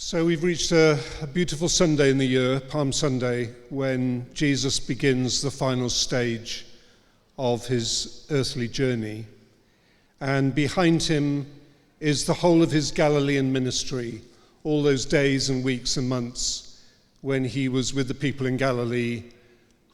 So we've reached a beautiful Sunday in the year, Palm Sunday, when Jesus begins the final stage of his earthly journey. And behind him is the whole of his Galilean ministry, all those days and weeks and months when he was with the people in Galilee,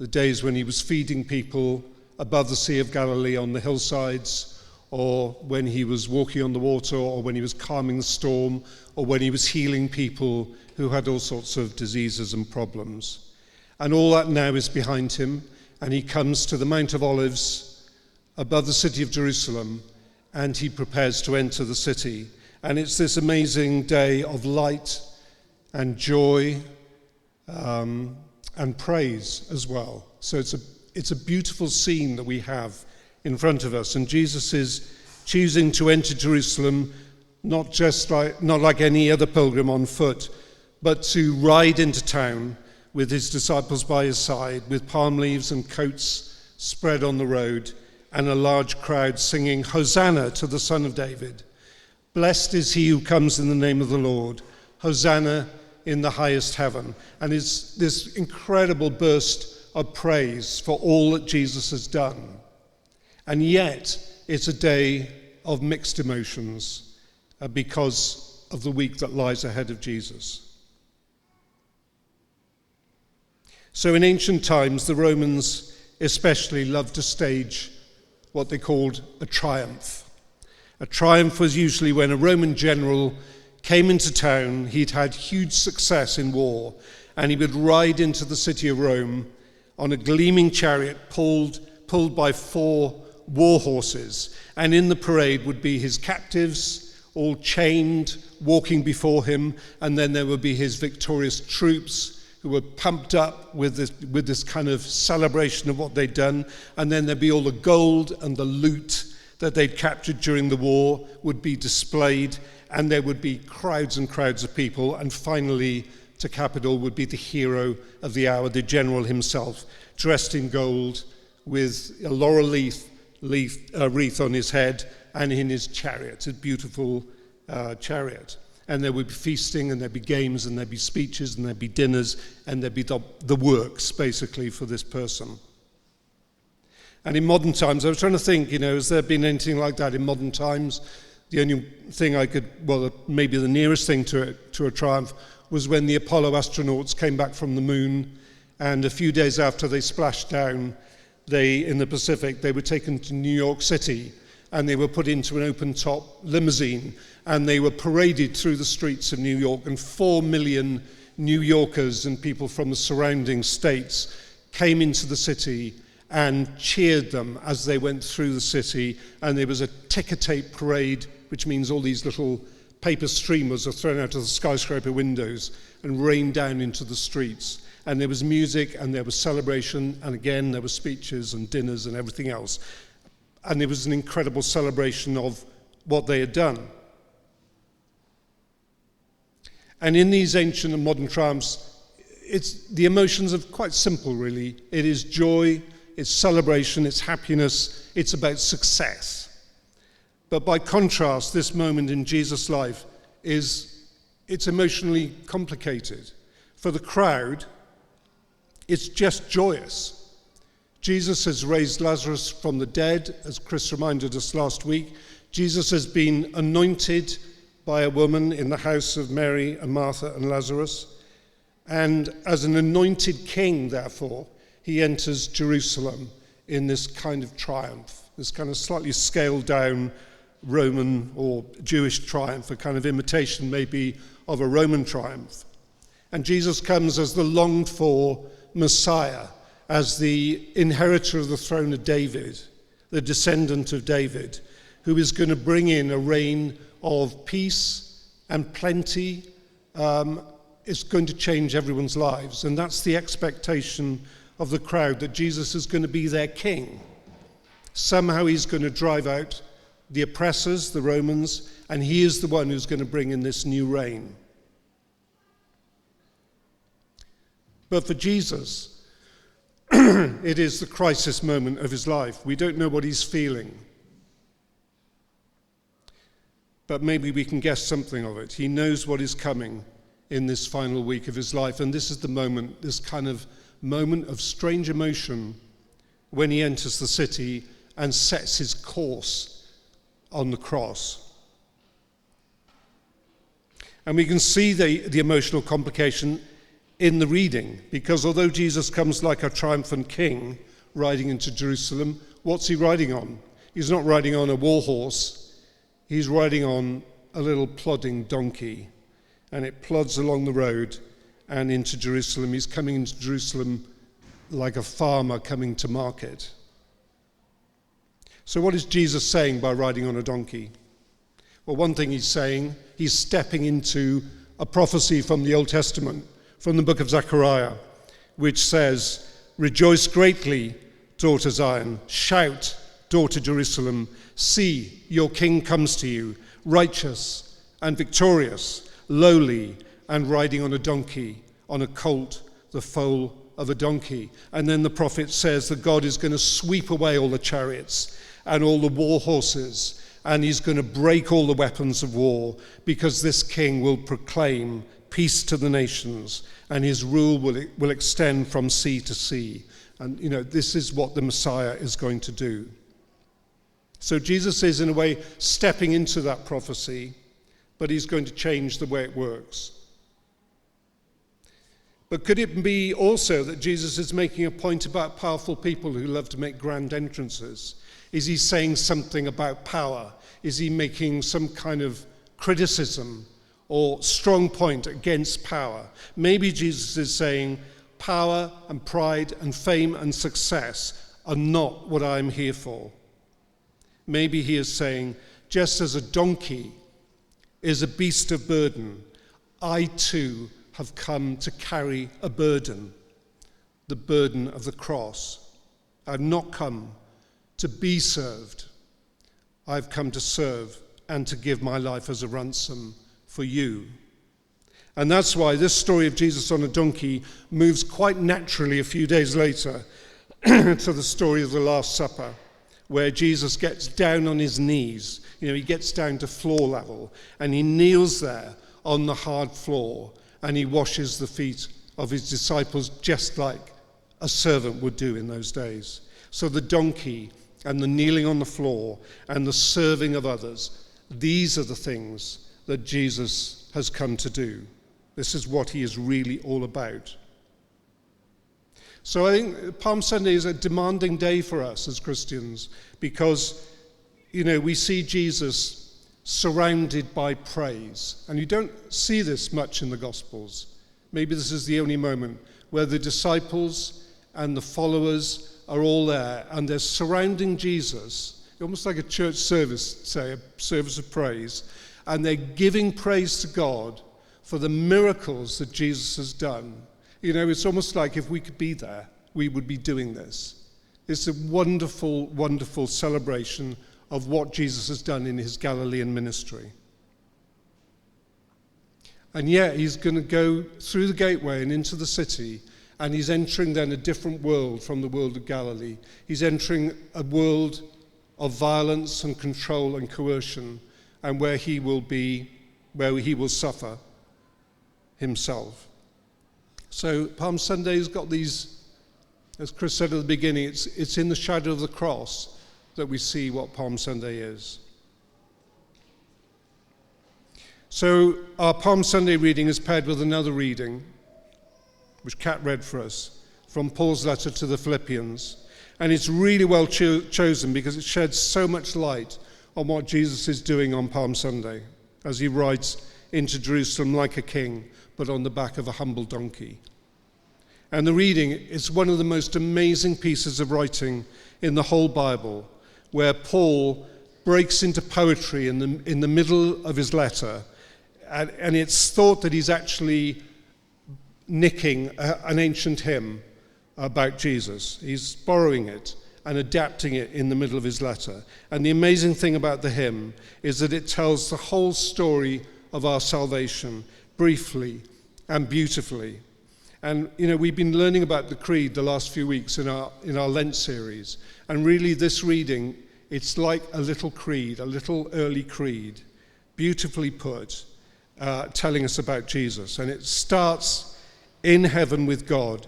the days when he was feeding people above the Sea of Galilee on the hillsides, or when he was walking on the water, or when he was calming the storm, or when he was healing people who had all sorts of diseases and problems. And all that now is behind him, and he comes to the Mount of Olives above the city of Jerusalem, and he prepares to enter the city. And it's this amazing day of light and joy and praise as well. So it's a beautiful scene that we have in front of us, and Jesus is choosing to enter Jerusalem not like any other pilgrim on foot, but to ride into town with his disciples by his side, with palm leaves and coats spread on the road, and a large crowd singing, "Hosanna to the Son of David. Blessed is he who comes in the name of the Lord. Hosanna in the highest heaven." And it's this incredible burst of praise for all that Jesus has done. And yet, it's a day of mixed emotions because of the week that lies ahead of Jesus. So in ancient times, the Romans especially loved to stage what they called a triumph. A triumph was usually when a Roman general came into town, he'd had huge success in war, and he would ride into the city of Rome on a gleaming chariot pulled by 4 war horses, and in the parade would be his captives, all chained, walking before him, and then there would be his victorious troops who were pumped up with this kind of celebration of what they'd done, and then there'd be all the gold and the loot that they'd captured during the war would be displayed, and there would be crowds and crowds of people, and finally, to cap it all, would be the hero of the hour, the general himself, dressed in gold with a laurel wreath on his head and in his chariot, a beautiful chariot. And there would be feasting, and there'd be games, and there'd be speeches, and there'd be dinners, and there'd be the works, basically, for this person. And in modern times, I was trying to think, has there been anything like that in modern times? The only thing maybe the nearest thing to a triumph was when the Apollo astronauts came back from the moon, and a few days after they splashed down, in the Pacific, they were taken to New York City, and they were put into an open-top limousine, and they were paraded through the streets of New York, and 4 million New Yorkers and people from the surrounding states came into the city and cheered them as they went through the city, and there was a ticker-tape parade, which means all these little paper streamers are thrown out of the skyscraper windows and rained down into the streets. And there was music, and there was celebration, and again there were speeches and dinners and everything else. And there was an incredible celebration of what they had done. And in these ancient and modern triumphs, the emotions are quite simple, really. It is joy, it's celebration, it's happiness, it's about success. But by contrast, this moment in Jesus' life it's emotionally complicated. For the crowd, it's just joyous. Jesus has raised Lazarus from the dead, as Chris reminded us last week. Jesus has been anointed by a woman in the house of Mary and Martha and Lazarus. And as an anointed king, therefore, he enters Jerusalem in this kind of triumph, this kind of slightly scaled down Roman or Jewish triumph, a kind of imitation maybe of a Roman triumph. And Jesus comes as the longed-for Messiah, as the inheritor of the throne of David, the descendant of David, who is going to bring in a reign of peace and plenty. It's going to change everyone's lives, and that's the expectation of the crowd, that Jesus is going to be their king. Somehow he's going to drive out the oppressors, the Romans, and he is the one who's going to bring in this new reign. But for Jesus, it is the crisis moment of his life. We don't know what he's feeling. But maybe we can guess something of it. He knows what is coming. in this final week of his life. And this is the moment, this kind of moment of strange emotion when he enters the city and sets his course on the cross. And we can see the emotional complication in the reading, because although Jesus comes like a triumphant king riding into Jerusalem, what's he riding on? He's not riding on a war horse, he's riding on a little plodding donkey, and it plods along the road and into Jerusalem. He's coming into Jerusalem like a farmer coming to market. So what is Jesus saying by riding on a donkey? Well, one thing he's saying, he's stepping into a prophecy from the Old Testament, from the book of Zechariah, which says, "Rejoice greatly, daughter Zion. Shout, daughter Jerusalem. See, your king comes to you, righteous and victorious, lowly and riding on a donkey, on a colt, the foal of a donkey." And then the prophet says that God is going to sweep away all the chariots and all the war horses, and he's going to break all the weapons of war, because this king will proclaim peace to the nations, and his rule will extend from sea to sea. And, this is what the Messiah is going to do. So Jesus is, in a way, stepping into that prophecy, but he's going to change the way it works. But could it be also that Jesus is making a point about powerful people who love to make grand entrances? Is he saying something about power? Is he making some kind of criticism or strong point against power? Maybe Jesus is saying power and pride and fame and success are not what I'm here for. Maybe he is saying, just as a donkey is a beast of burden, I too have come to carry a burden, the burden of the cross. I've not come to be served. I've come to serve and to give my life as a ransom for you. And that's why this story of Jesus on a donkey moves quite naturally a few days later to the story of the Last Supper, where Jesus gets down on his knees. He gets down to floor level, and he kneels there on the hard floor, and he washes the feet of his disciples just like a servant would do in those days. So the donkey and the kneeling on the floor and the serving of others, these are the things that Jesus has come to do. This is what he is really all about. So I think Palm Sunday is a demanding day for us as Christians, because, we see Jesus surrounded by praise. And you don't see this much in the Gospels. Maybe this is the only moment where the disciples and the followers are all there, and they're surrounding Jesus, almost like a church service, say, a service of praise, and they're giving praise to God for the miracles that Jesus has done. It's almost like if we could be there, we would be doing this. It's a wonderful, wonderful celebration of what Jesus has done in his Galilean ministry. And yet he's going to go through the gateway and into the city, and he's entering then a different world from the world of Galilee. He's entering a world of violence and control and coercion, and where he will suffer himself. So Palm Sunday's got these, as Chris said at the beginning, it's in the shadow of the cross that we see what Palm Sunday is. So our Palm Sunday reading is paired with another reading, which Kat read for us, from Paul's letter to the Philippians. And it's really well chosen because it sheds so much light on what Jesus is doing on Palm Sunday as he rides into Jerusalem like a king, but on the back of a humble donkey. And the reading is one of the most amazing pieces of writing in the whole Bible, where Paul breaks into poetry in the middle of his letter, and it's thought that he's actually nicking an ancient hymn about Jesus. He's borrowing it and adapting it in the middle of his letter. And the amazing thing about the hymn is that it tells the whole story of our salvation briefly and beautifully. And we've been learning about the Creed the last few weeks in our Lent series, and really this reading, it's like a little creed, a little early creed, beautifully put, telling us about Jesus. And it starts in heaven with God,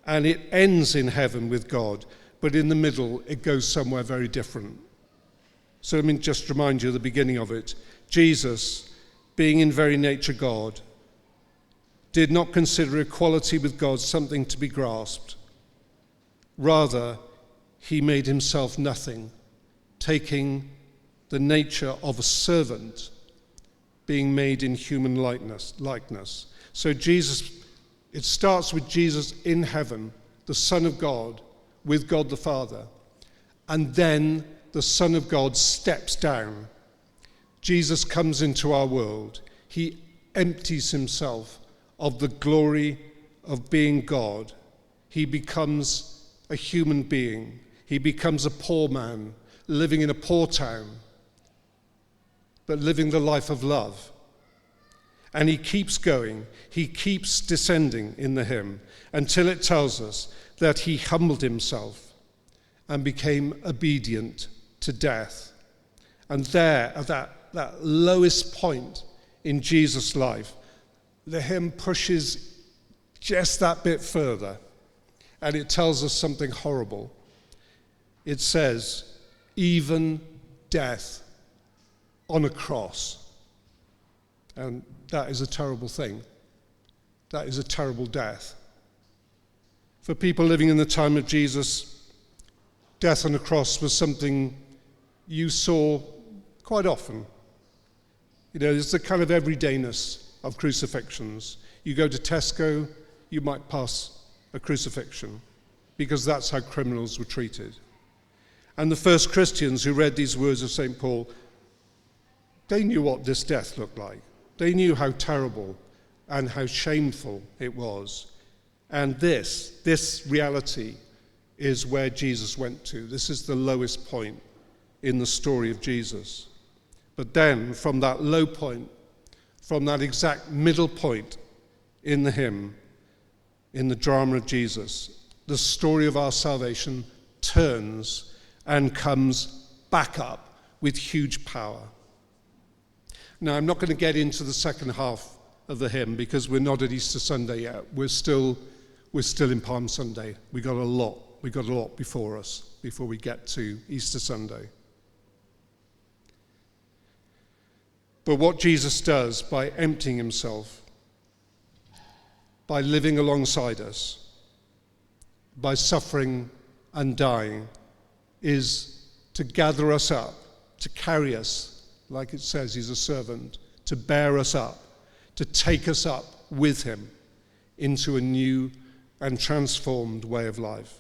and it ends in heaven with God, but in the middle it goes somewhere very different. So let me just remind you of the beginning of it. Jesus, being in very nature God, did not consider equality with God something to be grasped. Rather, he made himself nothing, taking the nature of a servant, being made in human likeness. So Jesus, it starts with Jesus in heaven, the Son of God, with God the Father. And then the Son of God steps down. Jesus comes into our world. He empties himself of the glory of being God. He becomes a human being. He becomes a poor man, living in a poor town, but living the life of love. And he keeps going. He keeps descending in the hymn until it tells us that he humbled himself and became obedient to death. And there, at that lowest point in Jesus' life, the hymn pushes just that bit further, and it tells us something horrible. It says, even death on a cross. And that is a terrible thing. That is a terrible death. For people living in the time of Jesus, death on a cross was something you saw quite often. You know, it's the kind of everydayness of crucifixions. You go to Tesco, you might pass a crucifixion, because that's how criminals were treated. And the first Christians who read these words of St. Paul, they knew what this death looked like. They knew how terrible and how shameful it was. And this reality is where Jesus went to. This is the lowest point in the story of Jesus. But then, from that low point, from that exact middle point in the hymn, in the drama of Jesus, the story of our salvation turns and comes back up with huge power. Now, I'm not going to get into the second half of the hymn because we're not at Easter Sunday yet. We're still in Palm Sunday. We got a lot before us before we get to Easter Sunday. But what Jesus does by emptying himself, by living alongside us, by suffering and dying, is to gather us up, to carry us, like it says he's a servant, to bear us up, to take us up with him into a new and transformed way of life.